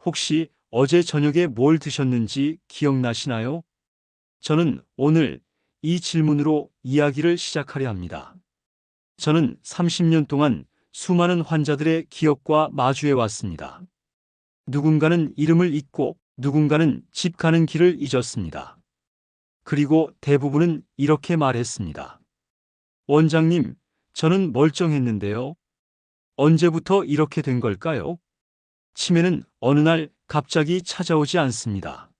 혹시 어제 저녁에 뭘 드셨는지 기억나시나요? 저는 오늘 이 질문으로 이야기를 시작하려 합니다. 저는 30년 동안 수많은 환자들의 기억과 마주해 왔습니다. 누군가는 이름을 잊고 누군가는 집 가는 길을 잊었습니다. 그리고 대부분은 이렇게 말했습니다. 원장님, 저는 멀쩡했는데요. 언제부터 이렇게 된 걸까요? 치매는 어느 날 갑자기 찾아오지 않습니다.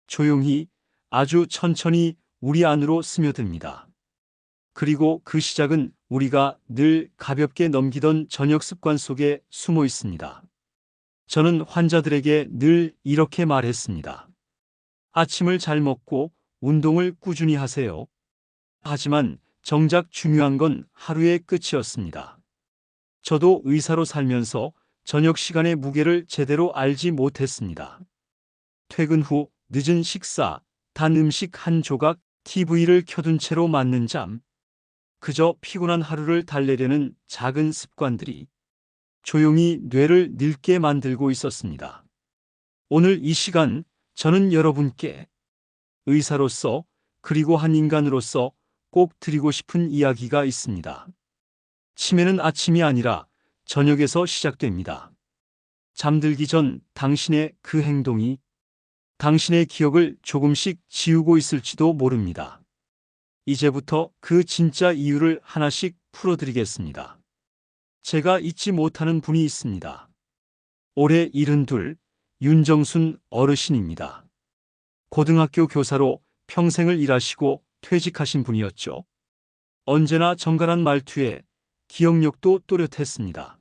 조용히, 아주 천천히 우리 안으로 스며듭니다. 그리고 그 시작은 우리가 늘 가볍게 넘기던 저녁 습관 속에 숨어 있습니다. 저는 환자들에게 늘 이렇게 말했습니다. 아침을 잘 먹고 운동을 꾸준히 하세요. 하지만 정작 중요한 건 하루의 끝이었습니다. 저도 의사로 살면서 저녁 시간의 무게를 제대로 알지 못했습니다. 퇴근 후 늦은 식사, 단 음식 한 조각, TV를 켜둔 채로 맞는 잠. 그저 피곤한 하루를 달래려는 작은 습관들이 조용히 뇌를 늙게 만들고 있었습니다. 오늘 이 시간 저는 여러분께 의사로서 그리고 한 인간으로서 꼭 드리고 싶은 이야기가 있습니다. 치매는 아침이 아니라 저녁에서 시작됩니다. 잠들기 전 당신의 그 행동이 당신의 기억을 조금씩 지우고 있을지도 모릅니다. 이제부터 그 진짜 이유를 하나씩 풀어드리겠습니다. 제가 잊지 못하는 분이 있습니다. 올해 72, 윤정순 어르신입니다. 고등학교 교사로 평생을 일하시고 퇴직하신 분이었죠. 언제나 정갈한 말투에 기억력도 또렷했습니다.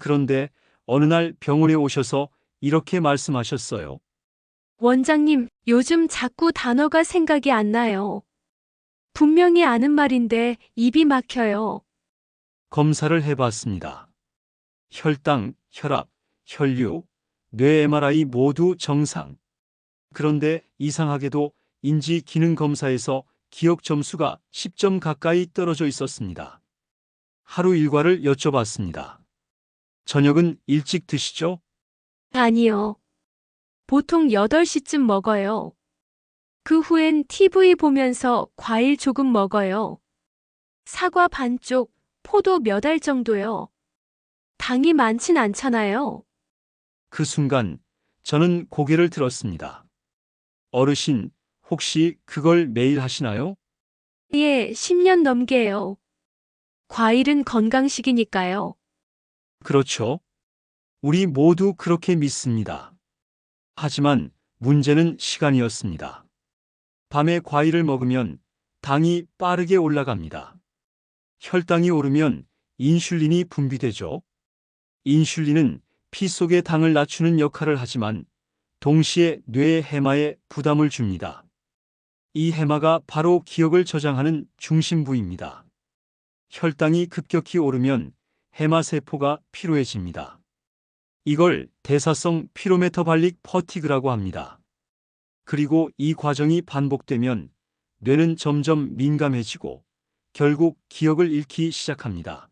그런데 어느 날 병원에 오셔서 이렇게 말씀하셨어요. 원장님, 요즘 자꾸 단어가 생각이 안 나요. 분명히 아는 말인데 입이 막혀요. 검사를 해봤습니다. 혈당, 혈압, 혈류, 뇌 MRI 모두 정상. 그런데 이상하게도 인지 기능 검사에서 기억 점수가 10점 가까이 떨어져 있었습니다. 하루 일과를 여쭤봤습니다. 저녁은 일찍 드시죠? 아니요. 보통 8시쯤 먹어요. 그 후엔 TV 보면서 과일 조금 먹어요. 사과 반쪽, 포도 몇 알 정도요. 당이 많진 않잖아요. 그 순간 저는 고개를 들었습니다. 어르신, 혹시 그걸 매일 하시나요? 예, 10년 넘게요. 과일은 건강식이니까요. 그렇죠. 우리 모두 그렇게 믿습니다. 하지만 문제는 시간이었습니다. 밤에 과일을 먹으면 당이 빠르게 올라갑니다. 혈당이 오르면 인슐린이 분비되죠. 인슐린은 피 속의 당을 낮추는 역할을 하지만 동시에 뇌의 해마에 부담을 줍니다. 이 해마가 바로 기억을 저장하는 중심부입니다. 혈당이 급격히 오르면 해마세포가 피로해집니다. 이걸 대사성 피로메타발릭 퍼티그라고 합니다. 그리고 이 과정이 반복되면 뇌는 점점 민감해지고 결국 기억을 잃기 시작합니다.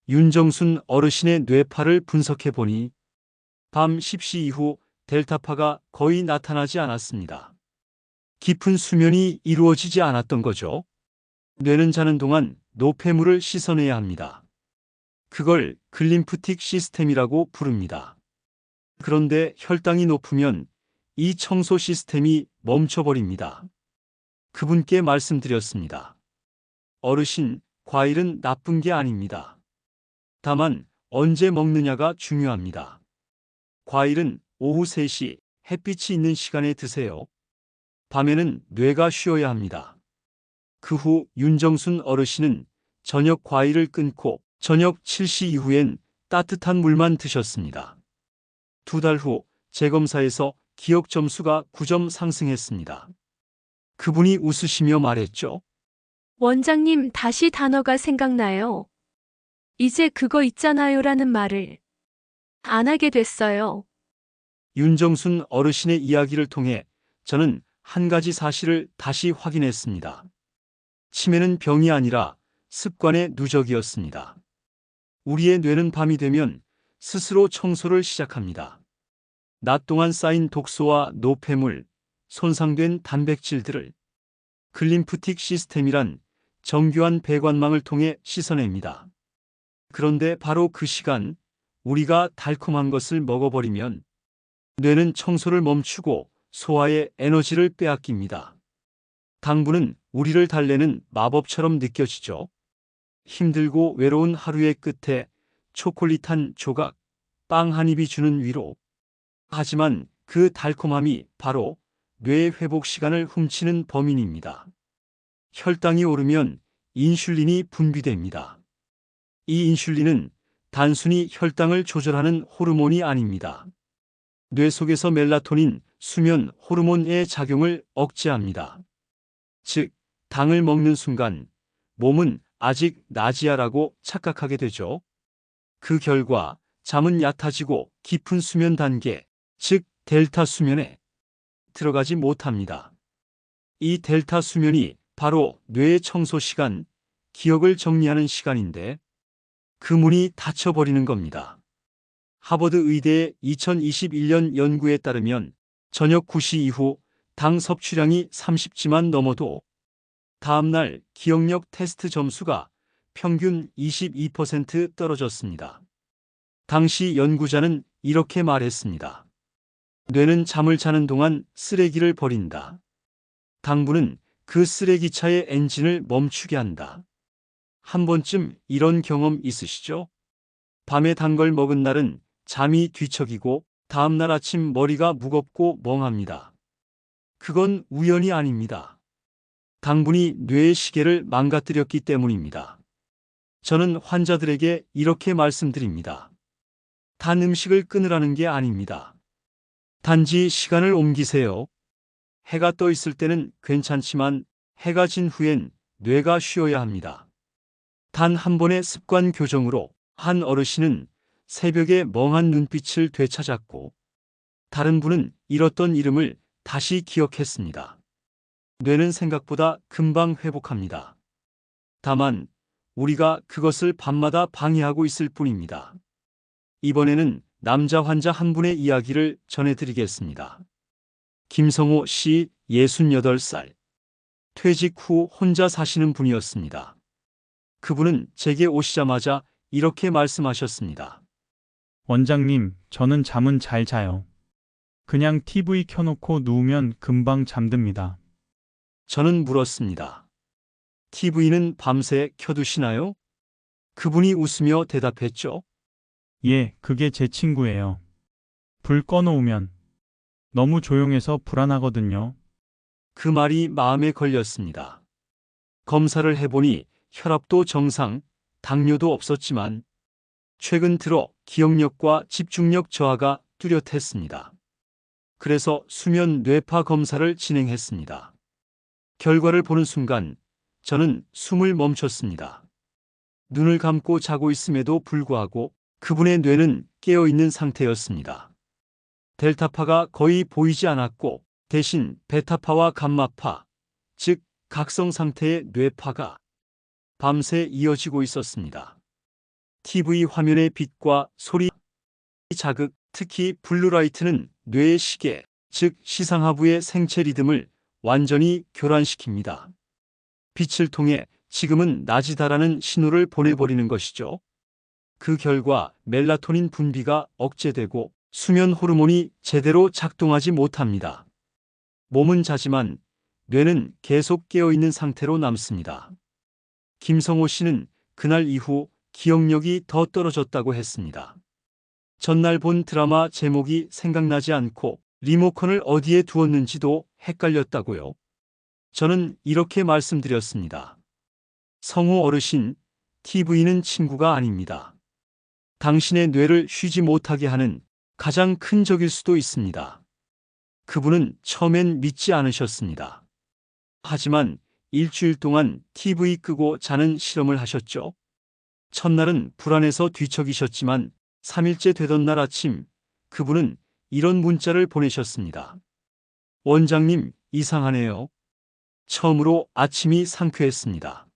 윤정순 어르신의 뇌파를 분석해 보니 밤 10시 이후 델타파가 거의 나타나지 않았습니다. 깊은 수면이 이루어지지 않았던 거죠. 뇌는 자는 동안 노폐물을 씻어내야 합니다. 그걸 글림프틱 시스템이라고 부릅니다. 그런데 혈당이 높으면 이 청소 시스템이 멈춰버립니다. 그분께 말씀드렸습니다. 어르신, 과일은 나쁜 게 아닙니다. 다만 언제 먹느냐가 중요합니다. 과일은 오후 3시 햇빛이 있는 시간에 드세요. 밤에는 뇌가 쉬어야 합니다. 그 후 윤정순 어르신은 저녁 과일을 끊고 저녁 7시 이후엔 따뜻한 물만 드셨습니다. 2달 후 재검사에서 기억 점수가 9점 상승했습니다. 그분이 웃으시며 말했죠. 원장님, 다시 단어가 생각나요. 이제 그거 있잖아요라는 말을 안 하게 됐어요. 윤정순 어르신의 이야기를 통해 저는 한 가지 사실을 다시 확인했습니다. 치매는 병이 아니라 습관의 누적이었습니다. 우리의 뇌는 밤이 되면 스스로 청소를 시작합니다. 낮 동안 쌓인 독소와 노폐물, 손상된 단백질들을 글림프틱 시스템이란 정교한 배관망을 통해 씻어냅니다. 그런데 바로 그 시간 우리가 달콤한 것을 먹어버리면 뇌는 청소를 멈추고 소화의 에너지를 빼앗깁니다. 당분은 우리를 달래는 마법처럼 느껴지죠. 힘들고 외로운 하루의 끝에 초콜릿 한 조각, 빵 한 입이 주는 위로. 하지만 그 달콤함이 바로 뇌의 회복 시간을 훔치는 범인입니다. 혈당이 오르면 인슐린이 분비됩니다. 이 인슐린은 단순히 혈당을 조절하는 호르몬이 아닙니다. 뇌 속에서 멜라토닌, 수면 호르몬의 작용을 억제합니다. 즉, 당을 먹는 순간 몸은 아직 낮이야라고 착각하게 되죠. 그 결과 잠은 얕아지고 깊은 수면 단계, 즉 델타 수면에 들어가지 못합니다. 이 델타 수면이 바로 뇌의 청소 시간, 기억을 정리하는 시간인데 그 문이 닫혀버리는 겁니다. 하버드 의대의 2021년 연구에 따르면 저녁 9시 이후 당 섭취량이 30g만 넘어도 다음날 기억력 테스트 점수가 평균 22% 떨어졌습니다. 당시 연구자는 이렇게 말했습니다. 뇌는 잠을 자는 동안 쓰레기를 버린다. 당분은 그 쓰레기차의 엔진을 멈추게 한다. 한 번쯤 이런 경험 있으시죠? 밤에 단 걸 먹은 날은 잠이 뒤척이고 다음날 아침 머리가 무겁고 멍합니다. 그건 우연이 아닙니다. 당분이 뇌의 시계를 망가뜨렸기 때문입니다. 저는 환자들에게 이렇게 말씀드립니다. 단 음식을 끊으라는 게 아닙니다. 단지 시간을 옮기세요. 해가 떠 있을 때는 괜찮지만 해가 진 후엔 뇌가 쉬어야 합니다. 단 한 번의 습관 교정으로 한 어르신은 새벽에 멍한 눈빛을 되찾았고 다른 분은 잃었던 이름을 다시 기억했습니다. 뇌는 생각보다 금방 회복합니다. 다만 우리가 그것을 밤마다 방해하고 있을 뿐입니다. 이번에는 남자 환자 한 분의 이야기를 전해드리겠습니다. 김성호 씨 68살. 퇴직 후 혼자 사시는 분이었습니다. 그분은 제게 오시자마자 이렇게 말씀하셨습니다. 원장님, 저는 잠은 잘 자요. 그냥 TV 켜놓고 누우면 금방 잠듭니다. 저는 물었습니다. TV는 밤새 켜두시나요? 그분이 웃으며 대답했죠. 예, 그게 제 친구예요. 불 꺼놓으면 너무 조용해서 불안하거든요. 그 말이 마음에 걸렸습니다. 검사를 해보니 혈압도 정상, 당뇨도 없었지만 최근 들어 기억력과 집중력 저하가 뚜렷했습니다. 그래서 수면 뇌파 검사를 진행했습니다. 결과를 보는 순간 저는 숨을 멈췄습니다. 눈을 감고 자고 있음에도 불구하고 그분의 뇌는 깨어있는 상태였습니다. 델타파가 거의 보이지 않았고 대신 베타파와 감마파, 즉 각성 상태의 뇌파가 밤새 이어지고 있었습니다. TV 화면의 빛과 소리, 자극, 특히 블루라이트는 뇌의 시계, 즉 시상하부의 생체 리듬을 완전히 교란시킵니다. 빛을 통해 지금은 낮이다라는 신호를 보내버리는 것이죠. 그 결과 멜라토닌 분비가 억제되고 수면 호르몬이 제대로 작동하지 못합니다. 몸은 자지만 뇌는 계속 깨어있는 상태로 남습니다. 김성호 씨는 그날 이후 기억력이 더 떨어졌다고 했습니다. 전날 본 드라마 제목이 생각나지 않고 리모컨을 어디에 두었는지도 헷갈렸다고요. 저는 이렇게 말씀드렸습니다. 성호 어르신, TV는 친구가 아닙니다. 당신의 뇌를 쉬지 못하게 하는 가장 큰 적일 수도 있습니다. 그분은 처음엔 믿지 않으셨습니다. 하지만 일주일 동안 TV 끄고 자는 실험을 하셨죠. 첫날은 불안해서 뒤척이셨지만 3일째 되던 날 아침 그분은 이런 문자를 보내셨습니다. 원장님, 이상하네요. 처음으로 아침이 상쾌했습니다.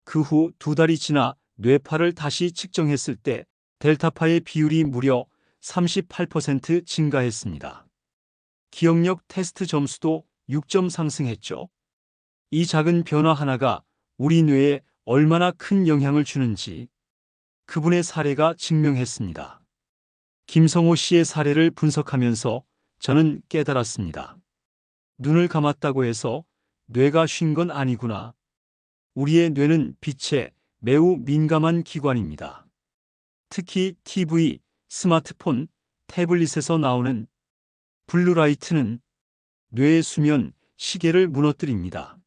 그 후 2달이 지나 뇌파를 다시 측정했을 때 델타파의 비율이 무려 38% 증가했습니다. 기억력 테스트 점수도 6점 상승했죠. 이 작은 변화 하나가 우리 뇌에 얼마나 큰 영향을 주는지 그분의 사례가 증명했습니다. 김성호 씨의 사례를 분석하면서 저는 깨달았습니다. 눈을 감았다고 해서 뇌가 쉰 건 아니구나. 우리의 뇌는 빛에 매우 민감한 기관입니다. 특히 TV, 스마트폰, 태블릿에서 나오는 블루라이트는 뇌의 수면 시계를 무너뜨립니다.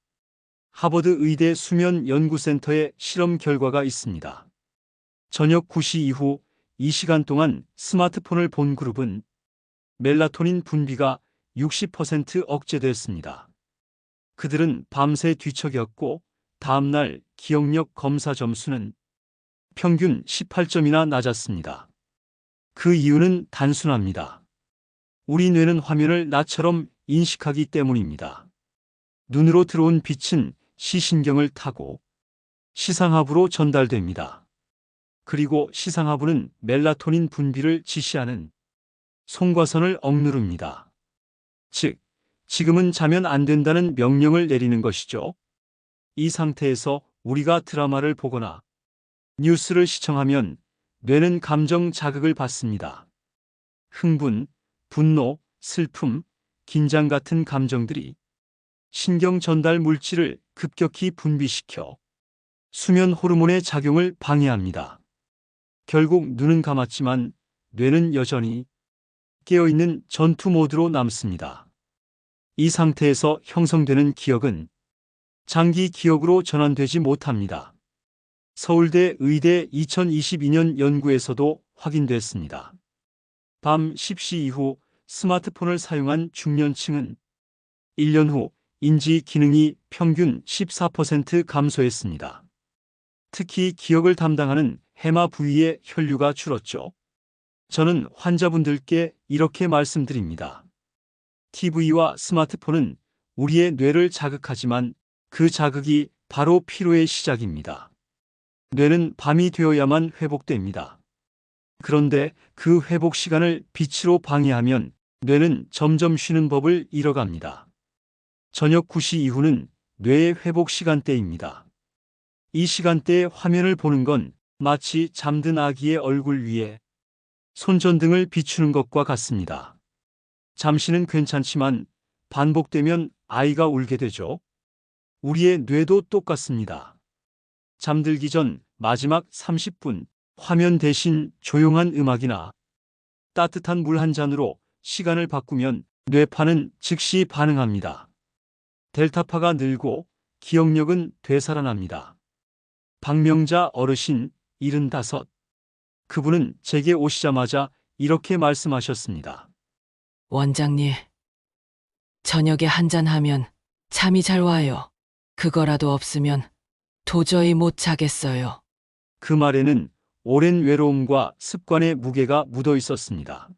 하버드 의대 수면 연구센터의 실험 결과가 있습니다. 저녁 9시 이후 2시간 동안 스마트폰을 본 그룹은 멜라토닌 분비가 60% 억제됐습니다. 그들은 밤새 뒤척였고 다음날 기억력 검사 점수는 평균 18점이나 낮았습니다. 그 이유는 단순합니다. 우리 뇌는 화면을 나처럼 인식하기 때문입니다. 눈으로 들어온 빛은 시신경을 타고 시상하부로 전달됩니다. 그리고 시상하부는 멜라토닌 분비를 지시하는 송과선을 억누릅니다. 즉, 지금은 자면 안 된다는 명령을 내리는 것이죠. 이 상태에서 우리가 드라마를 보거나 뉴스를 시청하면 뇌는 감정 자극을 받습니다. 흥분, 분노, 슬픔, 긴장 같은 감정들이 신경 전달 물질을 급격히 분비시켜 수면 호르몬의 작용을 방해합니다. 결국 눈은 감았지만 뇌는 여전히 깨어있는 전투 모드로 남습니다. 이 상태에서 형성되는 기억은 장기 기억으로 전환되지 못합니다. 서울대 의대 2022년 연구에서도 확인됐습니다. 밤 10시 이후 스마트폰을 사용한 중년층은 1년 후 인지 기능이 평균 14% 감소했습니다. 특히 기억을 담당하는 해마 부위의 혈류가 줄었죠. 저는 환자분들께 이렇게 말씀드립니다. TV와 스마트폰은 우리의 뇌를 자극하지만 그 자극이 바로 피로의 시작입니다. 뇌는 밤이 되어야만 회복됩니다. 그런데 그 회복 시간을 빛으로 방해하면 뇌는 점점 쉬는 법을 잃어갑니다. 저녁 9시 이후는 뇌의 회복 시간대입니다. 이 시간대에 화면을 보는 건 마치 잠든 아기의 얼굴 위에 손전등을 비추는 것과 같습니다. 잠시는 괜찮지만 반복되면 아이가 울게 되죠. 우리의 뇌도 똑같습니다. 잠들기 전 마지막 30분 화면 대신 조용한 음악이나 따뜻한 물 한 잔으로 시간을 바꾸면 뇌파는 즉시 반응합니다. 델타파가 늘고 기억력은 되살아납니다. 박명자 어르신 75. 그분은 제게 오시자마자 이렇게 말씀하셨습니다. 원장님, 저녁에 한잔하면 잠이 잘 와요. 그거라도 없으면 도저히 못 자겠어요. 그 말에는 오랜 외로움과 습관의 무게가 묻어 있었습니다.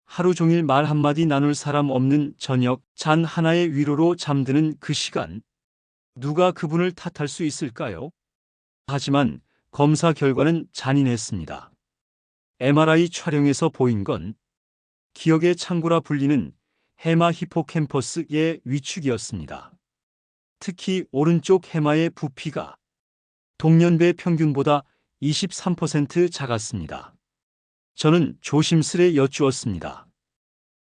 하루 종일 말 한마디 나눌 사람 없는 저녁 잔 하나의 위로로 잠드는 그 시간. 누가 그분을 탓할 수 있을까요? 하지만 검사 결과는 잔인했습니다. MRI 촬영에서 보인 건 기억의 창고라 불리는 해마 히포캠퍼스의 위축이었습니다. 특히 오른쪽 해마의 부피가 동년배 평균보다 23% 작았습니다. 저는 조심스레 여쭈었습니다.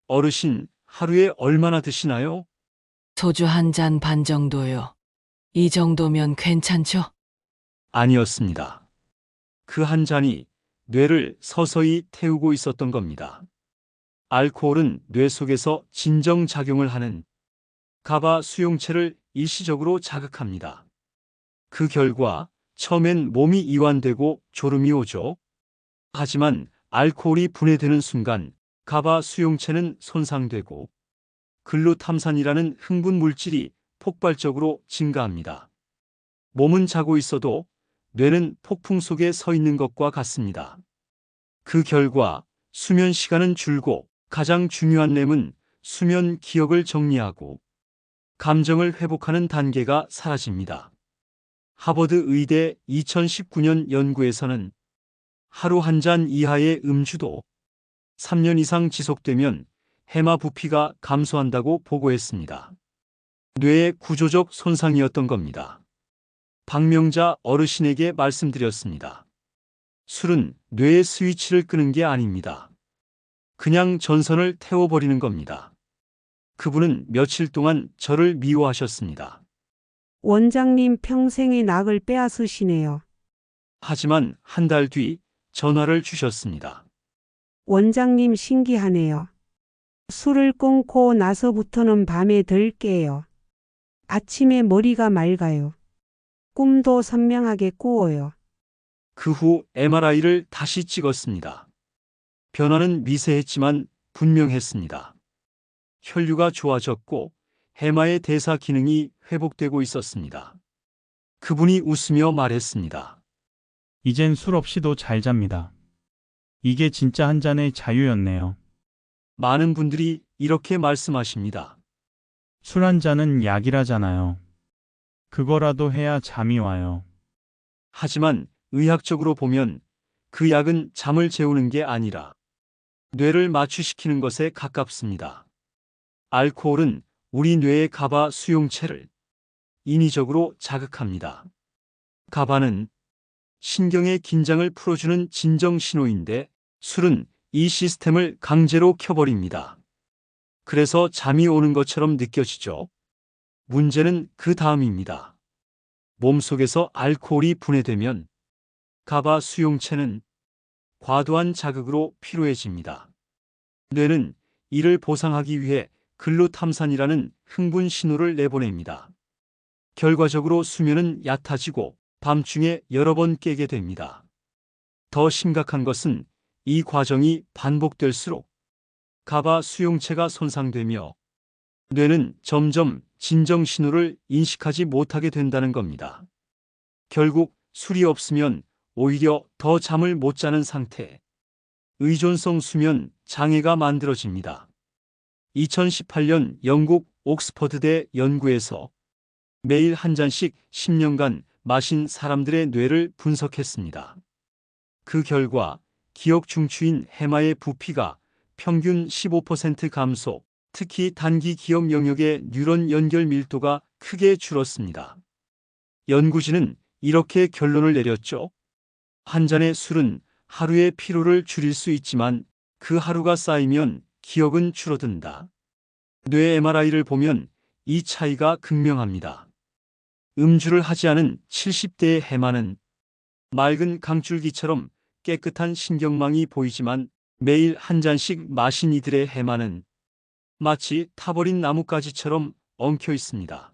어르신, 하루에 얼마나 드시나요? 소주 한 잔 반 정도요. 이 정도면 괜찮죠? 아니었습니다. 그 한 잔이 뇌를 서서히 태우고 있었던 겁니다. 알코올은 뇌 속에서 진정작용을 하는 가바 수용체를 일시적으로 자극합니다. 그 결과 처음엔 몸이 이완되고 졸음이 오죠. 하지만 알코올이 분해되는 순간 가바 수용체는 손상되고 글루탐산이라는 흥분 물질이 폭발적으로 증가합니다. 몸은 자고 있어도 뇌는 폭풍 속에 서 있는 것과 같습니다. 그 결과 수면 시간은 줄고 가장 중요한 렘은 수면 기억을 정리하고 감정을 회복하는 단계가 사라집니다. 하버드 의대 2019년 연구에서는 하루 한 잔 이하의 음주도 3년 이상 지속되면 해마 부피가 감소한다고 보고했습니다. 뇌의 구조적 손상이었던 겁니다. 박명자 어르신에게 말씀드렸습니다. 술은 뇌의 스위치를 끄는 게 아닙니다. 그냥 전선을 태워버리는 겁니다. 그분은 며칠 동안 저를 미워하셨습니다. 원장님 평생의 낙을 빼앗으시네요. 하지만 한 달 뒤 전화를 주셨습니다. 원장님 신기하네요. 술을 끊고 나서부터는 밤에 덜 깨요. 아침에 머리가 맑아요. 꿈도 선명하게 꾸어요. 그 후 MRI를 다시 찍었습니다. 변화는 미세했지만 분명했습니다. 혈류가 좋아졌고 해마의 대사 기능이 회복되고 있었습니다. 그분이 웃으며 말했습니다. 이젠 술 없이도 잘 잡니다. 이게 진짜 한 잔의 자유였네요. 많은 분들이 이렇게 말씀하십니다. 술 한 잔은 약이라잖아요. 그거라도 해야 잠이 와요. 하지만 의학적으로 보면 그 약은 잠을 재우는 게 아니라 뇌를 마취시키는 것에 가깝습니다. 알코올은 우리 뇌의 가바 수용체를 인위적으로 자극합니다. 가바는 신경의 긴장을 풀어주는 진정 신호인데 술은 이 시스템을 강제로 켜버립니다. 그래서 잠이 오는 것처럼 느껴지죠. 문제는 그 다음입니다. 몸속에서 알코올이 분해되면 가바 수용체는 과도한 자극으로 피로해집니다. 뇌는 이를 보상하기 위해 글루탐산이라는 흥분 신호를 내보냅니다. 결과적으로 수면은 얕아지고 밤중에 여러 번 깨게 됩니다. 더 심각한 것은 이 과정이 반복될수록 가바 수용체가 손상되며 뇌는 점점 진정 신호를 인식하지 못하게 된다는 겁니다. 결국 술이 없으면 오히려 더 잠을 못 자는 상태, 의존성 수면 장애가 만들어집니다. 2018년 영국 옥스퍼드대 연구에서 매일 한 잔씩 10년간 마신 사람들의 뇌를 분석했습니다. 그 결과 기억 중추인 해마의 부피가 평균 15% 감소, 특히 단기 기억 영역의 뉴런 연결 밀도가 크게 줄었습니다. 연구진은 이렇게 결론을 내렸죠. 한 잔의 술은 하루의 피로를 줄일 수 있지만 그 하루가 쌓이면 기억은 줄어든다. 뇌 MRI를 보면 이 차이가 극명합니다. 음주를 하지 않은 70대의 해마는 맑은 강줄기처럼 깨끗한 신경망이 보이지만 매일 한 잔씩 마신 이들의 해마는 마치 타버린 나뭇가지처럼 엉켜 있습니다.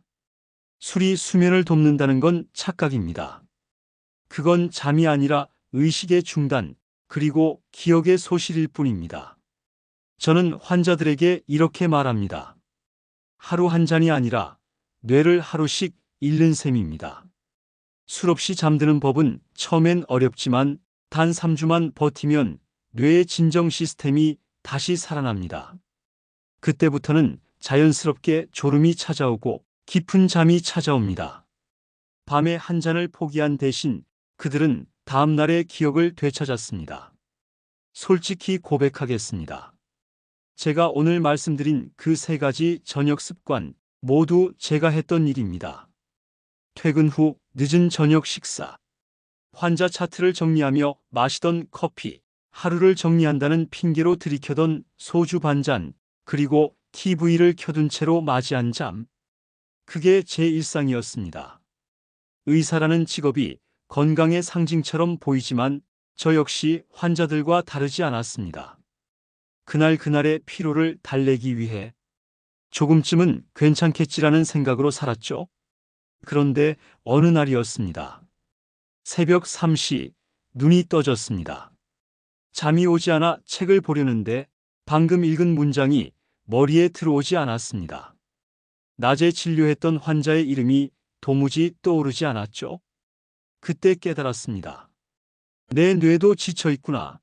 술이 수면을 돕는다는 건 착각입니다. 그건 잠이 아니라 의식의 중단, 그리고 기억의 소실일 뿐입니다. 저는 환자들에게 이렇게 말합니다. 하루 한 잔이 아니라 뇌를 하루씩 잃는 셈입니다. 술 없이 잠드는 법은 처음엔 어렵지만 단 3주만 버티면 뇌의 진정 시스템이 다시 살아납니다. 그때부터는 자연스럽게 졸음이 찾아오고 깊은 잠이 찾아옵니다. 밤에 한 잔을 포기한 대신 그들은 다음 날의 기억을 되찾았습니다. 솔직히 고백하겠습니다. 제가 오늘 말씀드린 그 3가지 저녁 습관 모두 제가 했던 일입니다. 퇴근 후 늦은 저녁 식사, 환자 차트를 정리하며 마시던 커피, 하루를 정리한다는 핑계로 들이켜던 소주 반잔, 그리고 TV를 켜둔 채로 맞이한 잠. 그게 제 일상이었습니다. 의사라는 직업이 건강의 상징처럼 보이지만 저 역시 환자들과 다르지 않았습니다. 그날의 피로를 달래기 위해 조금쯤은 괜찮겠지라는 생각으로 살았죠. 그런데 어느 날이었습니다. 새벽 3시 눈이 떠졌습니다. 잠이 오지 않아 책을 보려는데 방금 읽은 문장이 머리에 들어오지 않았습니다. 낮에 진료했던 환자의 이름이 도무지 떠오르지 않았죠. 그때 깨달았습니다. 내 뇌도 지쳐 있구나.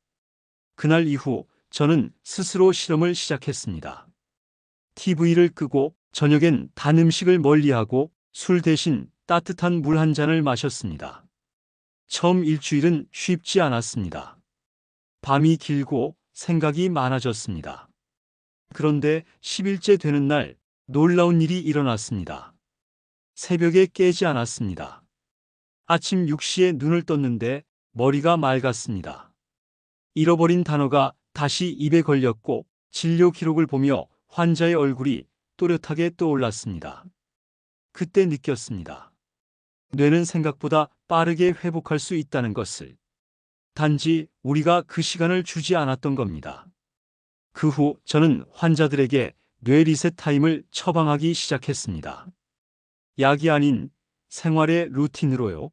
그날 이후 저는 스스로 실험을 시작했습니다. TV를 끄고 저녁엔 단 음식을 멀리하고 술 대신 따뜻한 물 한 잔을 마셨습니다. 처음 일주일은 쉽지 않았습니다. 밤이 길고 생각이 많아졌습니다. 그런데 10일째 되는 날 놀라운 일이 일어났습니다. 새벽에 깨지 않았습니다. 아침 6시에 눈을 떴는데 머리가 맑았습니다. 잃어버린 단어가 다시 입에 걸렸고 진료 기록을 보며 환자의 얼굴이 또렷하게 떠올랐습니다. 그때 느꼈습니다. 뇌는 생각보다 빠르게 회복할 수 있다는 것을. 단지 우리가 그 시간을 주지 않았던 겁니다. 그 후 저는 환자들에게 뇌 리셋 타임을 처방하기 시작했습니다. 약이 아닌 생활의 루틴으로요.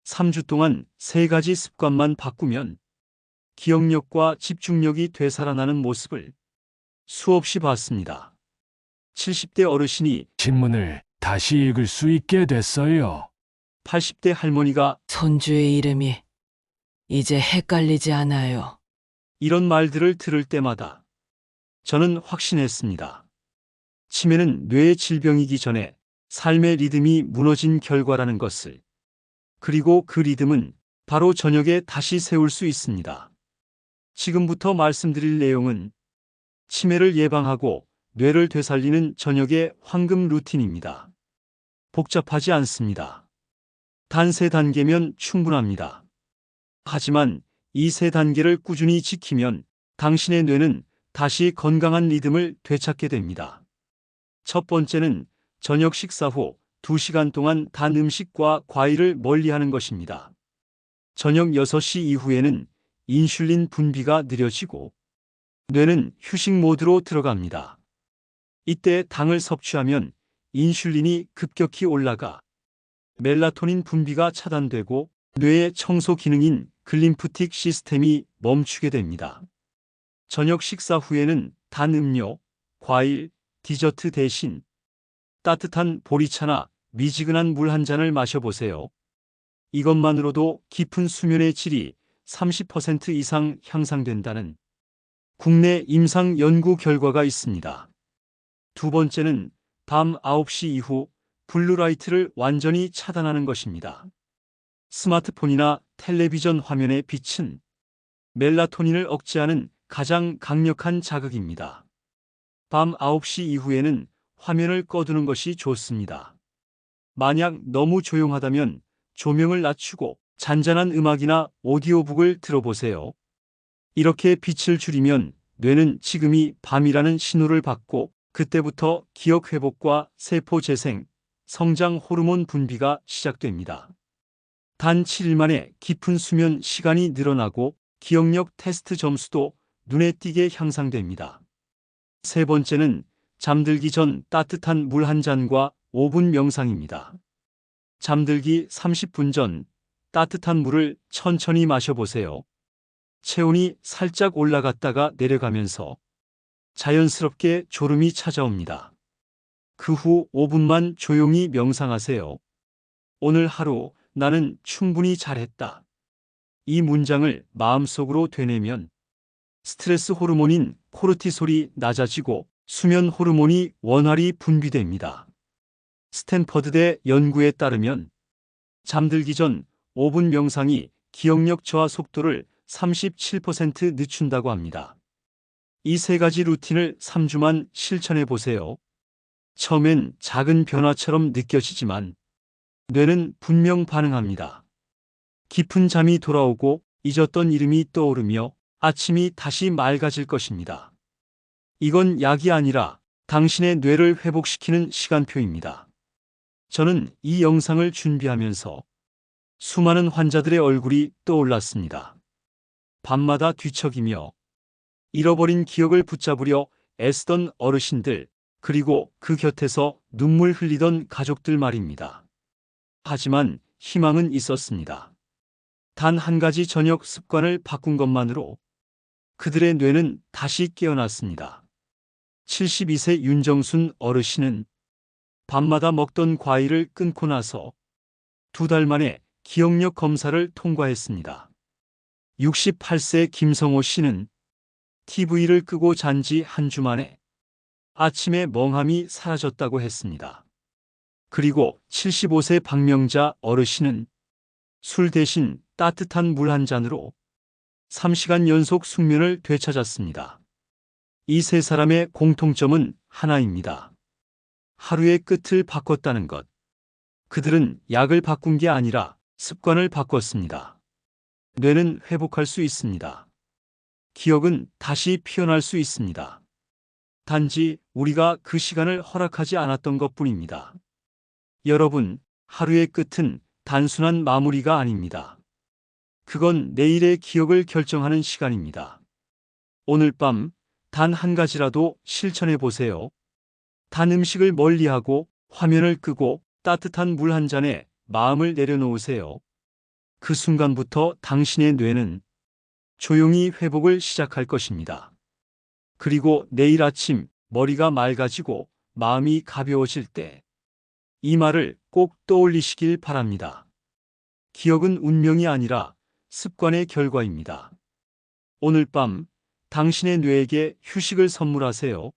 3주 동안 3가지 습관만 바꾸면 기억력과 집중력이 되살아나는 모습을 수없이 봤습니다. 70대 어르신이 신문을 다시 읽을 수 있게 됐어요. 80대 할머니가 손주의 이름이 이제 헷갈리지 않아요. 이런 말들을 들을 때마다 저는 확신했습니다. 치매는 뇌의 질병이기 전에 삶의 리듬이 무너진 결과라는 것을. 그리고 그 리듬은 바로 저녁에 다시 세울 수 있습니다. 지금부터 말씀드릴 내용은 치매를 예방하고 뇌를 되살리는 저녁의 황금 루틴입니다. 복잡하지 않습니다. 단 3단계면 충분합니다. 하지만 이 3단계를 꾸준히 지키면 당신의 뇌는 다시 건강한 리듬을 되찾게 됩니다. 첫 번째는 저녁 식사 후 2시간 동안 단 음식과 과일을 멀리하는 것입니다. 저녁 6시 이후에는 인슐린 분비가 느려지고 뇌는 휴식 모드로 들어갑니다. 이때 당을 섭취하면 인슐린이 급격히 올라가 멜라토닌 분비가 차단되고 뇌의 청소 기능인 글림프틱 시스템이 멈추게 됩니다. 저녁 식사 후에는 단 음료, 과일, 디저트 대신 따뜻한 보리차나 미지근한 물 한 잔을 마셔보세요. 이것만으로도 깊은 수면의 질이 30% 이상 향상된다는 국내 임상 연구 결과가 있습니다. 두 번째는 밤 9시 이후 블루라이트를 완전히 차단하는 것입니다. 스마트폰이나 텔레비전 화면의 빛은 멜라토닌을 억제하는 가장 강력한 자극입니다. 밤 9시 이후에는 화면을 꺼두는 것이 좋습니다. 만약 너무 조용하다면 조명을 낮추고 잔잔한 음악이나 오디오북을 들어보세요. 이렇게 빛을 줄이면 뇌는 지금이 밤이라는 신호를 받고 그때부터 기억 회복과 세포 재생, 성장 호르몬 분비가 시작됩니다. 단 7일 만에 깊은 수면 시간이 늘어나고 기억력 테스트 점수도 눈에 띄게 향상됩니다. 세 번째는 잠들기 전 따뜻한 물 한 잔과 5분 명상입니다. 잠들기 30분 전 따뜻한 물을 천천히 마셔보세요. 체온이 살짝 올라갔다가 내려가면서 자연스럽게 졸음이 찾아옵니다. 그 후 5분만 조용히 명상하세요. 오늘 하루 나는 충분히 잘했다. 이 문장을 마음속으로 되뇌면 스트레스 호르몬인 코르티솔이 낮아지고 수면 호르몬이 원활히 분비됩니다. 스탠퍼드대 연구에 따르면 잠들기 전 5분 명상이 기억력 저하 속도를 37% 늦춘다고 합니다. 이 3가지 루틴을 3주만 실천해 보세요. 처음엔 작은 변화처럼 느껴지지만 뇌는 분명 반응합니다. 깊은 잠이 돌아오고 잊었던 이름이 떠오르며 아침이 다시 맑아질 것입니다. 이건 약이 아니라 당신의 뇌를 회복시키는 시간표입니다. 저는 이 영상을 준비하면서 수많은 환자들의 얼굴이 떠올랐습니다. 밤마다 뒤척이며 잃어버린 기억을 붙잡으려 애쓰던 어르신들, 그리고 그 곁에서 눈물 흘리던 가족들 말입니다. 하지만 희망은 있었습니다. 단 한 가지 저녁 습관을 바꾼 것만으로 그들의 뇌는 다시 깨어났습니다. 72세 윤정순 어르신은 밤마다 먹던 과일을 끊고 나서 2달 만에 기억력 검사를 통과했습니다. 68세 김성호 씨는 TV를 끄고 잔 지 한 주 만에 아침에 멍함이 사라졌다고 했습니다. 그리고 75세 박명자 어르신은 술 대신 따뜻한 물 한 잔으로 3시간 연속 숙면을 되찾았습니다. 이 세 사람의 공통점은 하나입니다. 하루의 끝을 바꿨다는 것. 그들은 약을 바꾼 게 아니라 습관을 바꿨습니다. 뇌는 회복할 수 있습니다. 기억은 다시 피어날 수 있습니다. 단지 우리가 그 시간을 허락하지 않았던 것뿐입니다. 여러분, 하루의 끝은 단순한 마무리가 아닙니다. 그건 내일의 기억을 결정하는 시간입니다. 오늘 밤 단 한 가지라도 실천해 보세요. 단 음식을 멀리하고 화면을 끄고 따뜻한 물 한 잔에 마음을 내려놓으세요. 그 순간부터 당신의 뇌는 조용히 회복을 시작할 것입니다. 그리고 내일 아침 머리가 맑아지고 마음이 가벼워질 때 이 말을 꼭 떠올리시길 바랍니다. 기억은 운명이 아니라 습관의 결과입니다. 오늘 밤 당신의 뇌에게 휴식을 선물하세요.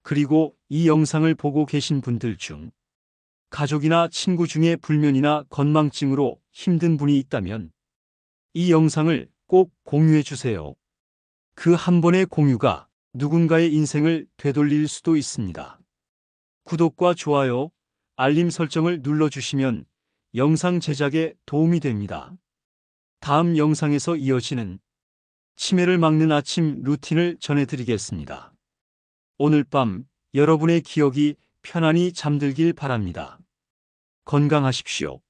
그리고 이 영상을 보고 계신 분들 중 가족이나 친구 중에 불면이나 건망증으로 힘든 분이 있다면 이 영상을 꼭 공유해 주세요. 그 한 번의 공유가 누군가의 인생을 되돌릴 수도 있습니다. 구독과 좋아요, 알림 설정을 눌러주시면 영상 제작에 도움이 됩니다. 다음 영상에서 이어지는 치매를 막는 아침 루틴을 전해드리겠습니다. 오늘 밤 여러분의 기억이 편안히 잠들길 바랍니다. 건강하십시오.